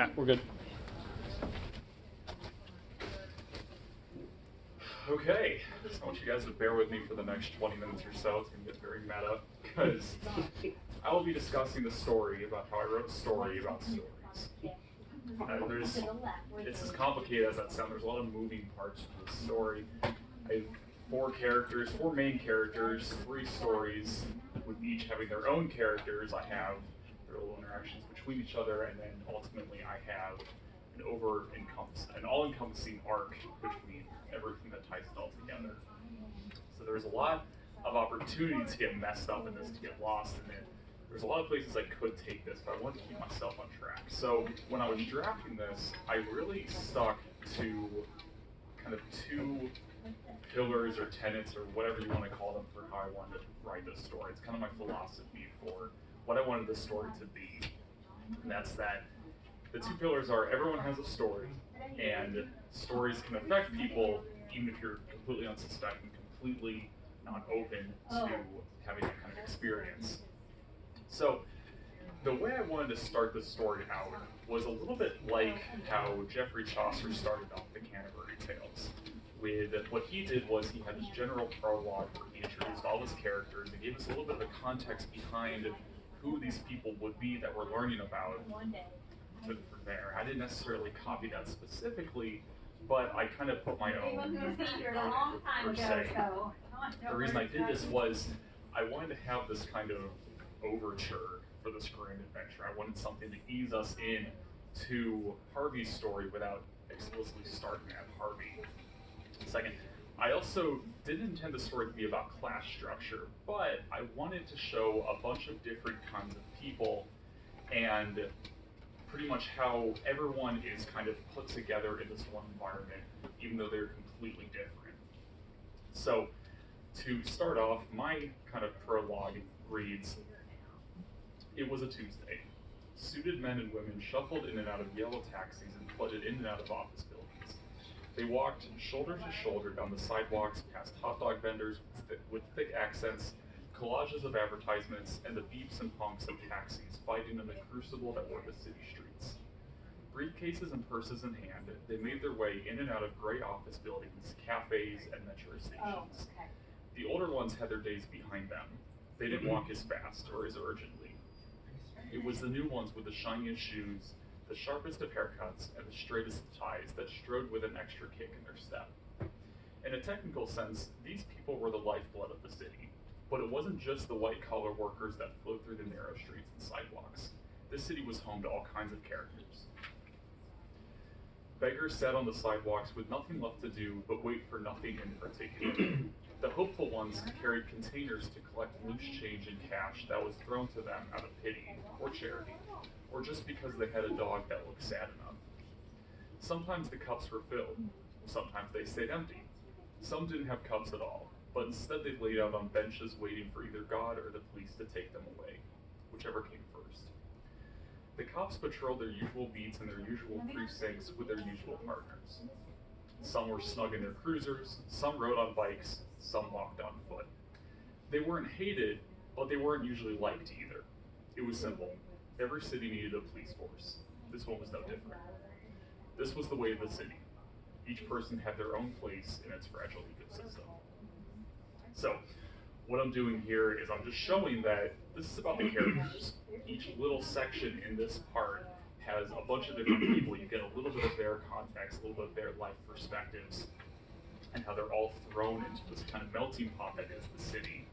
Yeah, we're good. Okay, so I want you guys to bear with me for the next 20 minutes or so. It's going to get very meta because I will be discussing the story about how I wrote a story about stories. It's as complicated as that sounds. There's a lot of moving parts to the story. I have four main characters, three stories, with each having their own characters. I have their little interactions between each other, and then ultimately I have an all-encompassing arc between everything that ties it all together. So there's a lot of opportunity to get messed up in this, to get lost in it. There's a lot of places I could take this, but I wanted to keep myself on track. So when I was drafting this, I really stuck to kind of two pillars or tenets or whatever you want to call them for how I wanted to write this story. It's kind of my philosophy for what I wanted the story to be. And that's that the two pillars are everyone has a story, and stories can affect people even if you're completely unsuspecting, completely not open to having that kind of experience. So the way I wanted to start the story out was a little bit like how Geoffrey Chaucer started off the Canterbury Tales. With what he did was he had this general prologue where he introduced all his characters and gave us a little bit of the context behind who these people would be that we're learning about. Took it from there. I didn't necessarily copy that specifically, but I kind of put my own per se. The reason I did this was I wanted to have this kind of overture for this grand adventure. I wanted something to ease us in to Harvey's story without explicitly starting at Harvey. Second, I also didn't intend the story to be about class structure, but I wanted to show a bunch of different kinds of people and pretty much how everyone is kind of put together in this one environment, even though they're completely different. So, to start off, my kind of prologue reads, "It was a Tuesday. Suited men and women shuffled in and out of yellow taxis and flooded in and out of office buildings. They walked shoulder to shoulder down the sidewalks past hot dog vendors with thick accents, collages of advertisements, and the beeps and honks of taxis fighting in the crucible that were the city streets. Briefcases and purses in hand, they made their way in and out of gray office buildings, cafes, and metro stations. The older ones had their days behind them. They didn't walk as fast or as urgently. It was the new ones with the shiniest shoes, the sharpest of haircuts, and the straightest of ties that strode with an extra kick in their step. In a technical sense, these people were the lifeblood of the city. But it wasn't just the white-collar workers that flowed through the narrow streets and sidewalks. This city was home to all kinds of characters. Beggars sat on the sidewalks with nothing left to do but wait for nothing in particular. The hopeful ones carried containers to collect loose change and cash that was thrown to them out of pity or charity, or just because they had a dog that looked sad enough. Sometimes the cups were filled, sometimes they stayed empty. Some didn't have cups at all, but instead they laid out on benches waiting for either God or the police to take them away, whichever came first. The cops patrolled their usual beats in their usual precincts with their usual partners. Some were snug in their cruisers, some rode on bikes, some walked on foot. They weren't hated, but they weren't usually liked either. It was simple. Every city needed a police force. This one was no different. This was the way of the city. Each person had their own place in its fragile ecosystem. So, what I'm doing here is I'm just showing that this is about the characters. Each little section in this part has a bunch of different people. You get a little bit of their context, a little bit of their life perspectives, and how they're all thrown into this kind of melting pot that is the city.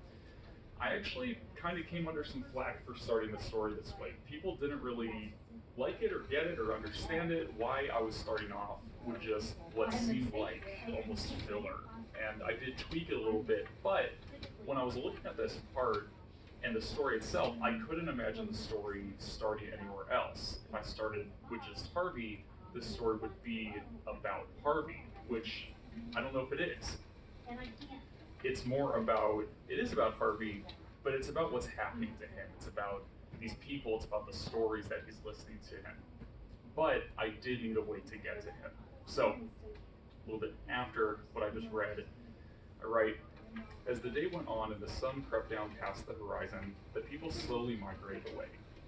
I actually kind of came under some flack for starting the story this way. People didn't really like it or get it or understand it, why I was starting off with just what seemed like almost filler. And I did tweak it a little bit, but when I was looking at this part and the story itself, I couldn't imagine the story starting anywhere else. If I started with just Harvey, this story would be about Harvey, which I don't know if it is. It is about Harvey, but it's about what's happening to him. It's about these people, it's about the stories that he's listening to him. But I did need a way to get to him. So, a little bit after what I just read, I write, as the day went on and the sun crept down past the horizon, the people slowly migrated away,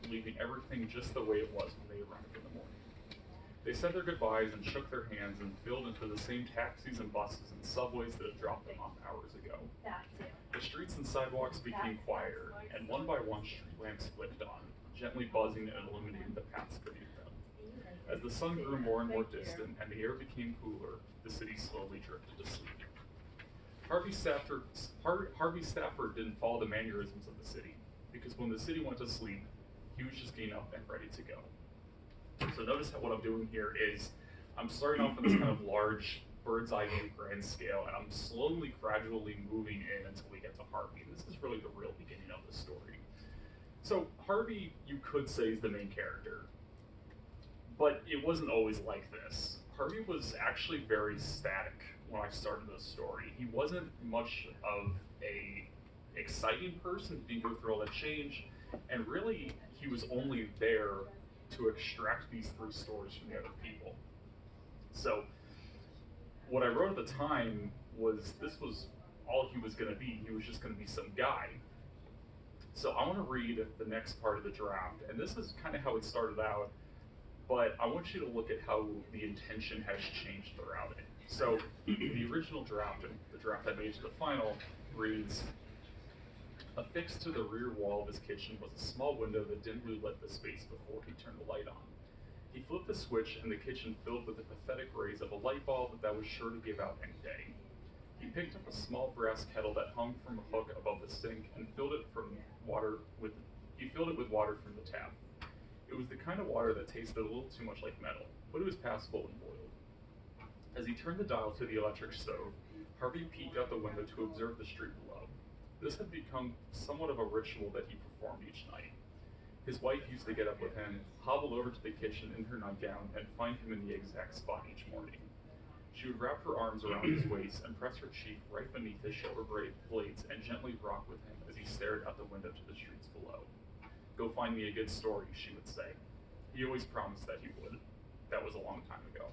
leaving everything just the way it was when they arrived in the morning. They said their goodbyes and shook their hands and filed into the same taxis and buses and subways that had dropped them off hours ago. The streets and sidewalks became quieter, and one by one street lamps flicked on, gently buzzing and illuminating the paths beneath them. As the sun grew more and more distant and the air became cooler, the city slowly drifted to sleep. Harvey Stafford didn't follow the mannerisms of the city, because when the city went to sleep, he was just getting up and ready to go. So notice how what I'm doing here is I'm starting off on this kind of large bird's eye view grand scale, and I'm slowly, gradually moving in until we get to Harvey. And this is really the real beginning of the story. So Harvey, you could say, is the main character, but it wasn't always like this. Harvey was actually very static when I started this story. He wasn't much of a exciting person. He didn't go through all that change, and really he was only there to extract these three stories from the other people. So what I wrote at the time was this was all he was going to be. He was just going to be some guy. So I want to read the next part of the draft, and this is kind of how it started out, but I want you to look at how the intention has changed throughout it. So the original draft, and the draft I made to the final, reads, affixed to the rear wall of his kitchen was a small window that dimly lit the space before he turned the light on. He flipped the switch and the kitchen filled with the pathetic rays of a light bulb that was sure to give out any day. He picked up a small brass kettle that hung from a hook above the sink and filled it with water from the tap. It was the kind of water that tasted a little too much like metal, but it was passable and boiled. As he turned the dial to the electric stove, Harvey peeked out the window to observe the street below. This had become somewhat of a ritual that he performed each night. His wife used to get up with him, hobble over to the kitchen in her nightgown, and find him in the exact spot each morning. She would wrap her arms around his waist and press her cheek right beneath his shoulder blades and gently rock with him as he stared out the window to the streets below. Go find me a good story, she would say. He always promised that he would. That was a long time ago.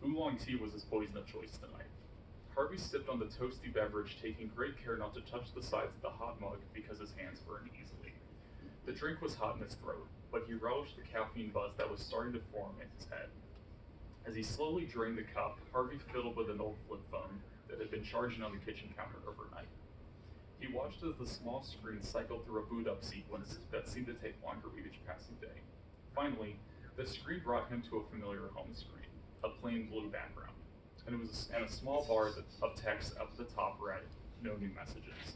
Oolong tea was his poison of choice tonight. Harvey sipped on the toasty beverage, taking great care not to touch the sides of the hot mug because his hands burned easily. The drink was hot in his throat, but he relished the caffeine buzz that was starting to form in his head. As he slowly drained the cup, Harvey fiddled with an old flip phone that had been charging on the kitchen counter overnight. He watched as the small screen cycled through a boot-up sequence that seemed to take longer with each passing day. Finally, the screen brought him to a familiar home screen, a plain blue background. And a small bar of text up at the top read, no new messages.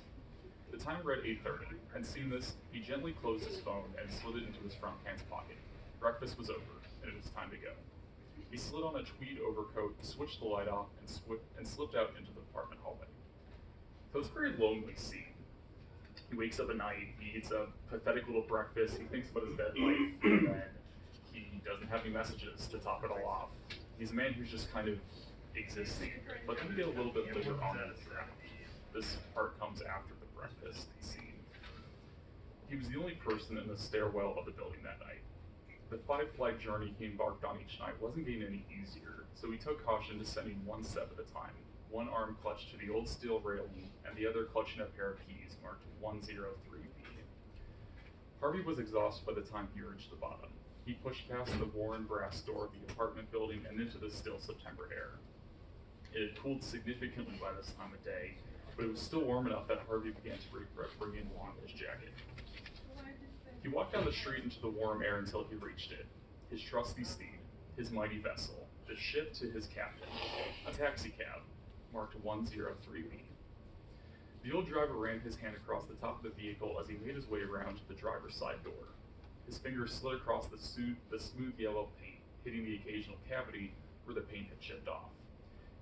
The time read 8:30, and seeing this, he gently closed his phone and slid it into his front pants pocket. Breakfast was over, and it was time to go. He slid on a tweed overcoat, switched the light off, and slipped out into the apartment hallway. So it's a very lonely scene. He wakes up at night, he eats a pathetic little breakfast, he thinks about his dead life, and then he doesn't have any messages to top it all off. He's a man who's just kind of existing. But then we get a little bit later on in the draft. This part comes after the breakfast scene. He was the only person in the stairwell of the building that night. The 5-flight journey he embarked on each night wasn't getting any easier, so he took caution, descending one step at a time, one arm clutched to the old steel railing and the other clutching a pair of keys marked 103B. Harvey was exhausted by the time he reached the bottom. He pushed past the worn brass door of the apartment building and into the still September air. It had cooled significantly by this time of day, but it was still warm enough that Harvey began to regret bringing along his jacket. He walked down the street into the warm air until he reached it, his trusty steed, his mighty vessel, the ship to his captain, a taxicab, marked 103B. The old driver ran his hand across the top of the vehicle as he made his way around to the driver's side door. His fingers slid across the smooth yellow paint, hitting the occasional cavity where the paint had chipped off.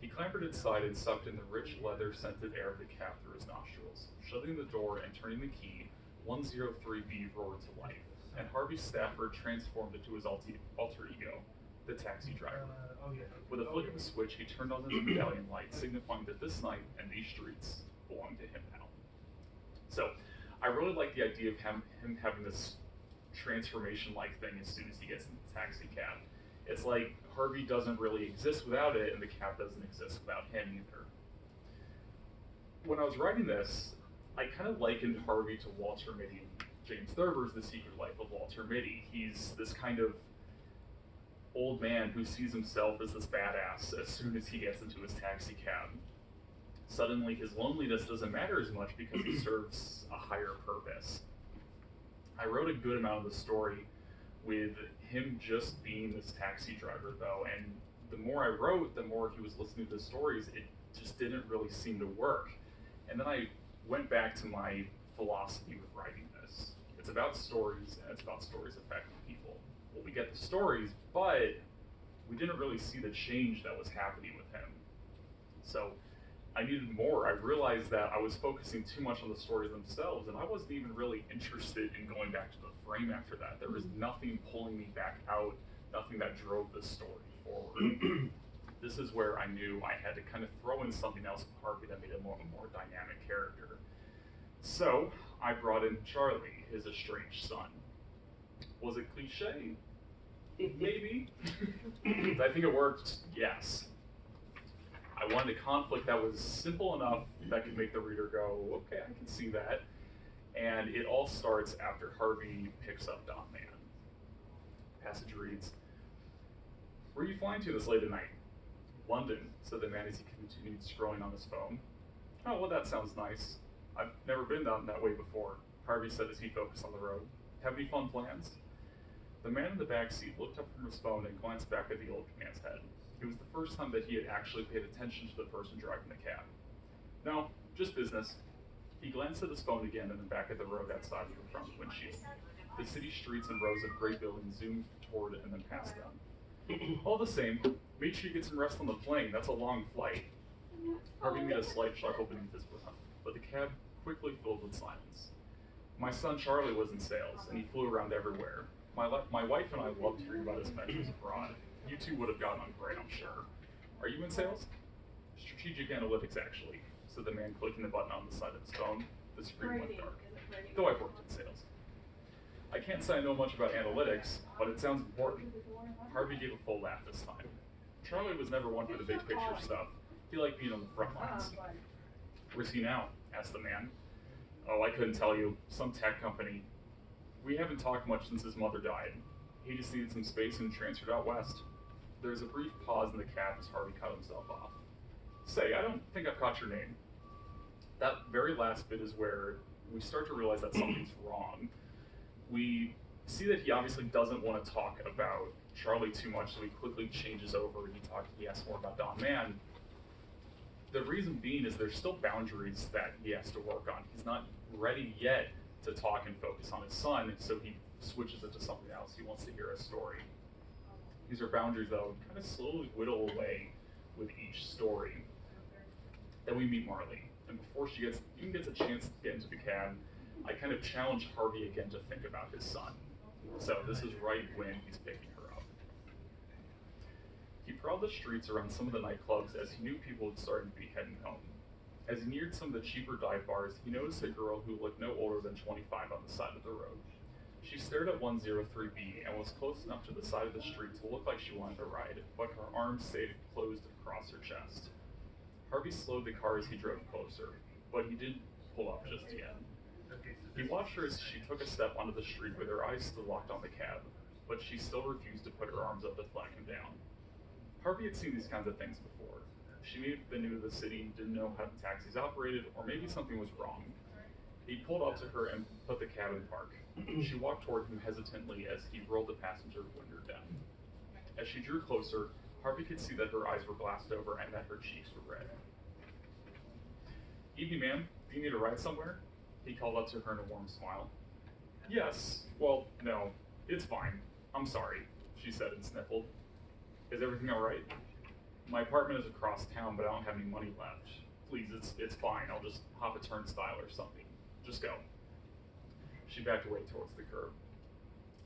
He clambered inside and sucked in the rich leather-scented air of the cab through his nostrils. Shutting the door and turning the key, 103B roared to life, and Harvey Stafford transformed into his alter ego, the taxi driver. With a flick of a switch, he turned on the medallion light, signifying that this night and these streets belonged to him now. So, I really like the idea of him having this transformation-like thing as soon as he gets in the taxi cab. It's like Harvey doesn't really exist without it, and the cab doesn't exist without him either. When I was writing this, I kind of likened Harvey to Walter Mitty, James Thurber's The Secret Life of Walter Mitty. He's this kind of old man who sees himself as this badass as soon as he gets into his taxi cab. Suddenly, his loneliness doesn't matter as much because he serves a higher purpose. I wrote a good amount of the story with him just being this taxi driver, though, and the more I wrote, the more he was listening to the stories, it just didn't really seem to work. And then I went back to my philosophy with writing this. It's about stories, and it's about stories affecting people. Well, we get the stories, but we didn't really see the change that was happening with him. So I needed more. I realized that I was focusing too much on the stories themselves, and I wasn't even really interested in going back to the frame after that. There was nothing pulling me back out, nothing that drove the story forward. This is where I knew I had to kind of throw in something else with Harvey that made him a more dynamic character. So I brought in Charlie, his estranged son. Was it cliche? Maybe. Did I think it worked? Yes. I wanted a conflict that was simple enough that could make the reader go, okay, I can see that. And it all starts after Harvey picks up Don Man. Passage reads, "Where are you flying to this late at night?" "London," said the man as he continued scrolling on his phone. "Oh, well, that sounds nice. I've never been down that way before," Harvey said as he focused on the road. "Have any fun plans?" The man in the back seat looked up from his phone and glanced back at the old man's head. It was the first time that he had actually paid attention to the person driving the cab. "No, just business." He glanced at his phone again and then back at the road outside of the front windshield. The city streets and rows of gray buildings zoomed toward and then past them. "All the same, make sure you get some rest on the plane. That's a long flight." Harvey made a slight chuckle beneath his breath, but the cab quickly filled with silence. "My son Charlie was in sales, and he flew around everywhere. My wife and I loved hearing about his adventures abroad. You two would have gotten on great, I'm sure. Are you in sales?" "Strategic analytics, actually," said the man, clicking the button on the side of his phone. The screen went dark. "Though I've worked in sales. I can't say I know much about analytics, but it sounds important." Harvey gave a full laugh this time. Charlie was never one for the big picture stuff. He liked being on the front lines. "Where's he now?" asked the man. "Oh, I couldn't tell you. Some tech company. We haven't talked much since his mother died. He just needed some space and transferred out west." There was a brief pause in the cab as Harvey cut himself off. "Say, I don't think I've caught your name." That very last bit is where we start to realize that something's wrong. We see that he obviously doesn't want to talk about Charlie too much, so he quickly changes over and he asks more about Don Man. The reason being is there's still boundaries that he has to work on. He's not ready yet to talk and focus on his son, so he switches it to something else. He wants to hear a story. These are boundaries that will kind of slowly whittle away with each story. Then we meet Marley, and before she even gets a chance to get into the cab, I kind of challenge Harvey again to think about his son. So this is right when he's picking her up. He prowled the streets around some of the nightclubs as he knew people had started to be heading home. As he neared some of the cheaper dive bars, he noticed a girl who looked no older than 25 on the side of the road. She stared at 103B and was close enough to the side of the street to look like she wanted to ride, but her arms stayed closed across her chest. Harvey slowed the car as he drove closer, but he didn't pull up just yet. He watched her as she took a step onto the street with her eyes still locked on the cab, but she still refused to put her arms up to flag him down. Harvey had seen these kinds of things before. She may have been new to the city, didn't know how the taxis operated, or maybe something was wrong. He pulled up to her and put the cab in park. She walked toward him hesitantly as he rolled the passenger window down. As she drew closer, Harvey could see that her eyes were glassed over and that her cheeks were red. "Evening, ma'am. Do you need a ride somewhere?" He called up to her in a warm smile. "Yes. Well, no. It's fine. I'm sorry," she said and sniffled. "Is everything all right?" "My apartment is across town, but I don't have any money left. Please, it's fine. I'll just hop a turnstile or something. Just go." She backed away towards the curb.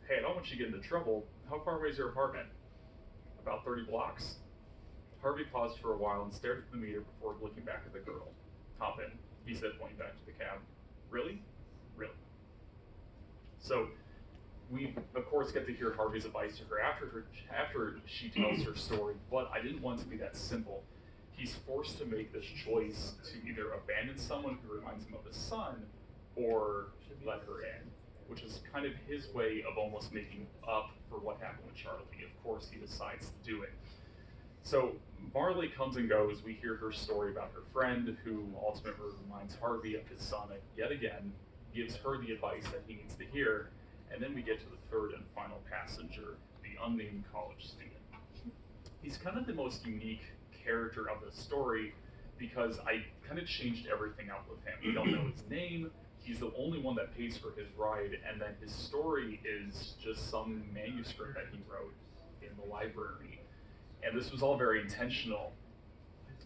"Hey, I don't want you to get into trouble. How far away is your apartment?" "About 30 blocks. Harvey paused for a while and stared at the meter before looking back at the girl. "Hop in," he said, pointing back to the cab. "Really? Really?" So we, of course, get to hear Harvey's advice to her after she tells her story, but I didn't want it to be that simple. He's forced to make this choice to either abandon someone who reminds him of his son or let her in. which is kind of his way of almost making up for what happened with Charlie. Of course, he decides to do it. So Marley comes and goes. We hear her story about her friend who ultimately reminds Harvey of his son yet again, gives her the advice that he needs to hear, and then we get to the third and final passenger, the unnamed college student. He's kind of the most unique character of the story because I kind of changed everything up with him. We don't know his name. He's the only one that pays for his ride, and then his story is just some manuscript that he wrote in the library. And this was all very intentional.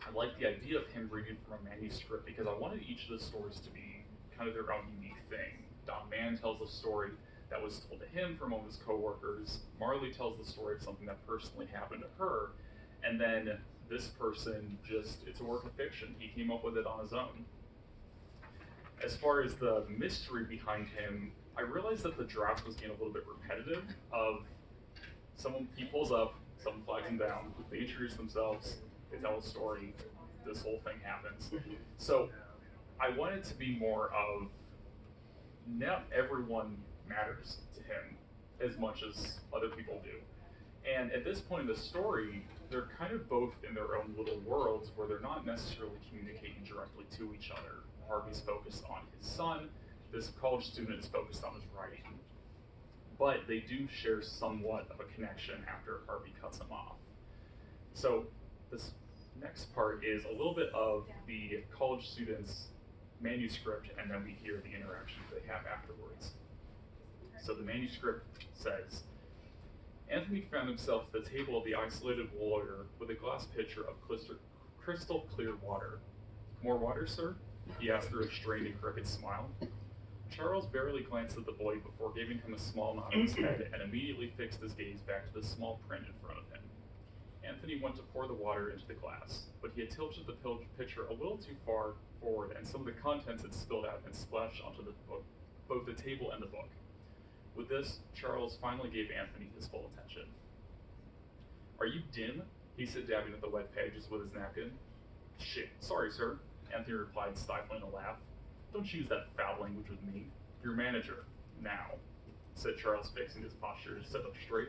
I like the idea of him reading from a manuscript because I wanted each of the stories to be kind of their own unique thing. Don Mann tells a story that was told to him from one of his coworkers. Marley tells the story of something that personally happened to her. And then this person it's a work of fiction. He came up with it on his own. As far as the mystery behind him, I realized that the draft was getting a little bit repetitive he pulls up, someone flags him down, they introduce themselves, they tell a story, this whole thing happens. So I want it to be more of, not everyone matters to him as much as other people do. And at this point in the story, they're kind of both in their own little worlds where they're not necessarily communicating directly to each other. Harvey's focused on his son, this college student is focused on his writing. But they do share somewhat of a connection after Harvey cuts him off. So this next part is a little bit of the college student's manuscript, and then we hear the interactions they have afterwards. So the manuscript says, Anthony found himself at the table of the isolated lawyer with a glass pitcher of crystal clear water. More water, sir? He asked through a strained and crooked smile. Charles barely glanced at the boy before giving him a small nod on his head and immediately fixed his gaze back to the small print in front of him. Anthony went to pour the water into the glass, but he had tilted the pitcher a little too far forward, and some of the contents had spilled out and splashed onto the book, both the table and the book. With this, Charles finally gave Anthony his full attention. Are you dim? He said, dabbing at the wet pages with his napkin. Shit, sorry, sir, Anthony replied, stifling a laugh. Don't use that foul language with me. Your manager, now, said Charles, fixing his posture to sit up straight.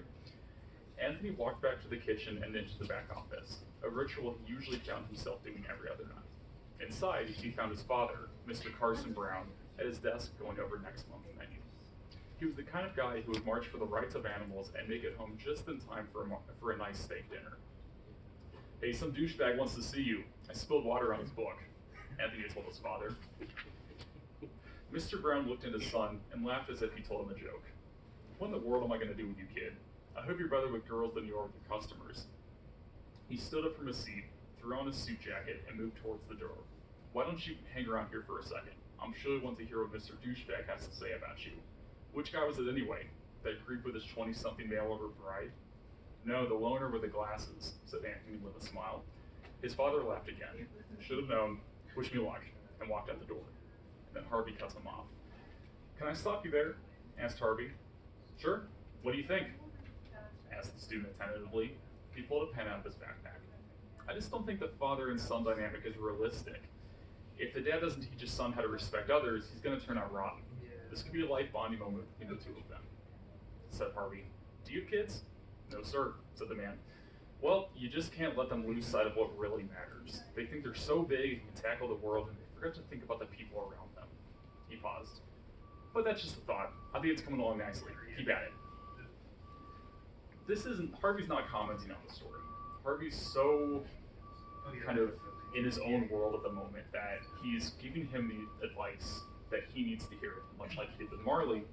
Anthony walked back to the kitchen and into the back office, a ritual he usually found himself doing every other night. Inside, he found his father, Mr. Carson Brown, at his desk going over next month's menu. He was the kind of guy who would march for the rights of animals and make it home just in time for a nice steak dinner. Hey, some douchebag wants to see you. I spilled water on his book, Anthony told his father. Mr. Brown looked at his son and laughed as if he told him a joke. What in the world am I going to do with you, kid? I hope you're better with girls than you are with your customers. He stood up from his seat, threw on his suit jacket, and moved towards the door. Why don't you hang around here for a second? I'm sure you want to hear what Mr. Douchebag has to say about you. Which guy was it anyway? That creep with his 20-something mail-order bride? No, the loner with the glasses, said Anthony with a smile. His father laughed again. Should have known. Wish me luck, and walked out the door. Then Harvey cuts him off. Can I stop you there? Asked Harvey. Sure. What do you think? Asked the student tentatively. He pulled a pen out of his backpack. I just don't think the father and son dynamic is realistic. If the dad doesn't teach his son how to respect others, he's going to turn out rotten. This could be a life bonding moment between the two of them, said Harvey. Do you have kids? No, sir, said the man. Well, you just can't let them lose sight of what really matters. They think they're so big and can tackle the world, and they forget to think about the people around them. He paused. But that's just a thought. I think it's coming along nicely. Keep at it. Harvey's not commenting on the story. Harvey's so kind of in his own world at the moment that he's giving him the advice that he needs to hear, much like he did with Marley.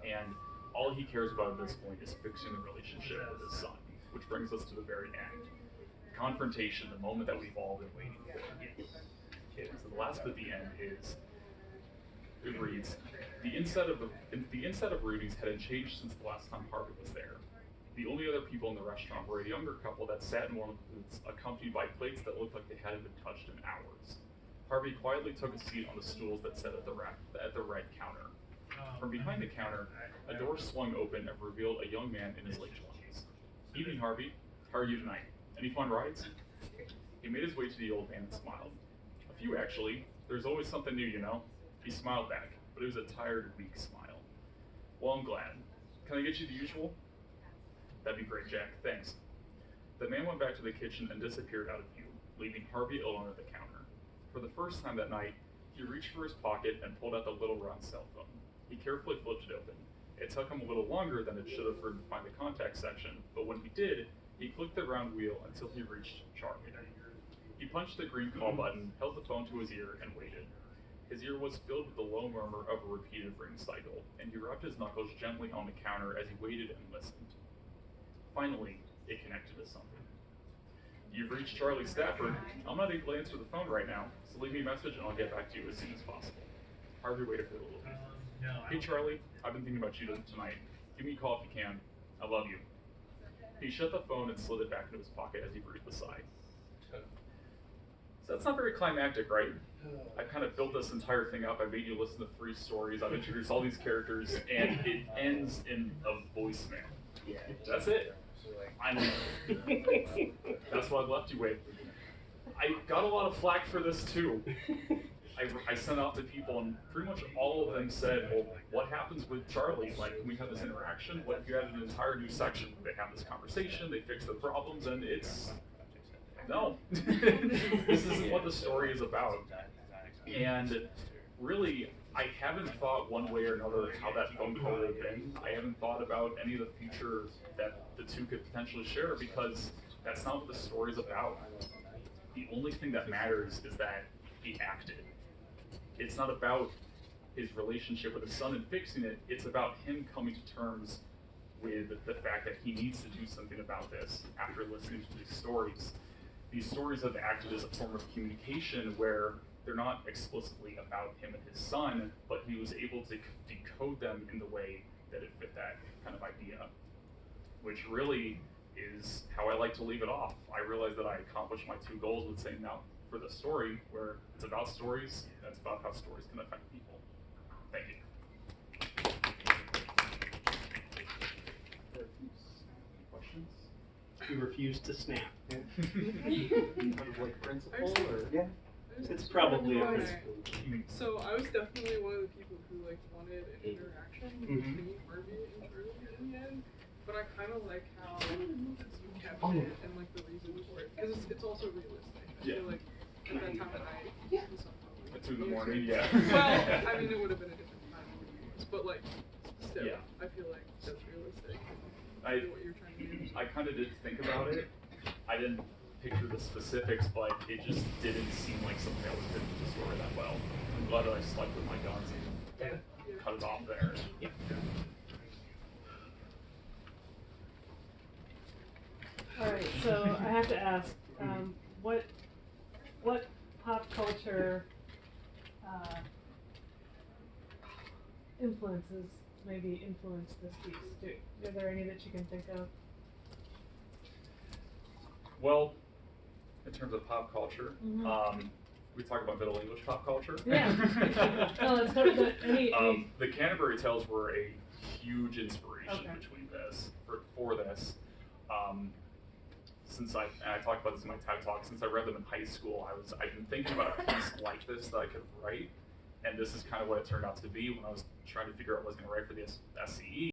And all he cares about at this point is fixing the relationship with his son, which brings us to the very end. Confrontation, the moment that we've all been waiting for. So the last bit at the end is, it reads, the inside of Rudy's hadn't changed since the last time Harvey was there. The only other people in the restaurant were a younger couple that sat in one of the booths, accompanied by plates that looked like they hadn't been touched in hours. Harvey quietly took a seat on the stools that sat at the red counter. From behind the counter, a door swung open and revealed a young man in his late 20s. Evening, Harvey. How are you tonight? Any fun rides? He made his way to the old man and smiled. A few, actually. There's always something new, you know. He smiled back, but it was a tired, weak smile. Well, I'm glad. Can I get you the usual? That'd be great, Jack. Thanks. The man went back to the kitchen and disappeared out of view, leaving Harvey alone at the counter. For the first time that night, he reached for his pocket and pulled out the little round cell phone. He carefully flipped it open. It took him a little longer than it should have for him to find the contact section, but when he did, he clicked the round wheel until he reached Charlie. He punched the green call button, held the phone to his ear, and waited. His ear was filled with the low murmur of a repeated ring cycle, and he rubbed his knuckles gently on the counter as he waited and listened. Finally, it connected to something. You've reached Charlie Stafford. I'm not able to answer the phone right now, so leave me a message and I'll get back to you as soon as possible. Harvey waited for a little bit. Hey Charlie, I've been thinking about you tonight. Give me a call if you can. I love you. He shut the phone and slid it back into his pocket as he breathed a sigh. So that's not very climactic, right? I kind of built this entire thing up. I made you listen to 3 stories. I've introduced all these characters, and it ends in a voicemail. Yeah. That's it. I know. That's what I left you with. I got a lot of flack for this too. I sent out to people, and pretty much all of them said, well, what happens with Charlie? Like, can we have this interaction? What if you had an entire new section where they have this conversation, they fix the problems, and it's... No. This isn't what the story is about. And really, I haven't thought one way or another how that phone call would have been. I haven't thought about any of the future that the two could potentially share, because that's not what the story's about. The only thing that matters is that he acted. It's not about his relationship with his son and fixing it. It's about him coming to terms with the fact that he needs to do something about this after listening to these stories. These stories have acted as a form of communication where they're not explicitly about him and his son, but he was able to decode them in the way that it fit that kind of idea, which really is how I like to leave it off. I realized that I accomplished my 2 goals with saying now for the story, where it's about stories, and it's about how stories can affect people. Thank you. Questions? You refuse to snap. Kind of like principle, or? Yeah. It's probably a principle. So I was definitely one of the people who like wanted an interaction between Harvey and Charlie in the end, but I kind of like how you kept it and like the reason for it, because it's also realistic. I feel like at that time of night, it was At 2 in the morning, yeah. Well, I mean, it would have been a different time, but like, still, Yeah. I feel like that's realistic. What you're trying to do. I kind of did think about it. I didn't picture the specifics, but it just didn't seem like something that would fit into the story that well. I'm glad that I stuck with my guns and cut it off there. Yeah. All right, so I have to ask, what pop culture influences maybe influenced this piece? Are there any that you can think of? Well, in terms of pop culture, we talk about Middle English pop culture. Yeah. No, let's talk about any. The Canterbury Tales were a huge inspiration Okay. between this for this. Since I talked about this in my TED Talk, since I read them in high school, I've been thinking about a piece like this that I could write, and this is kind of what it turned out to be when I was trying to figure out what I was going to write for the SCE.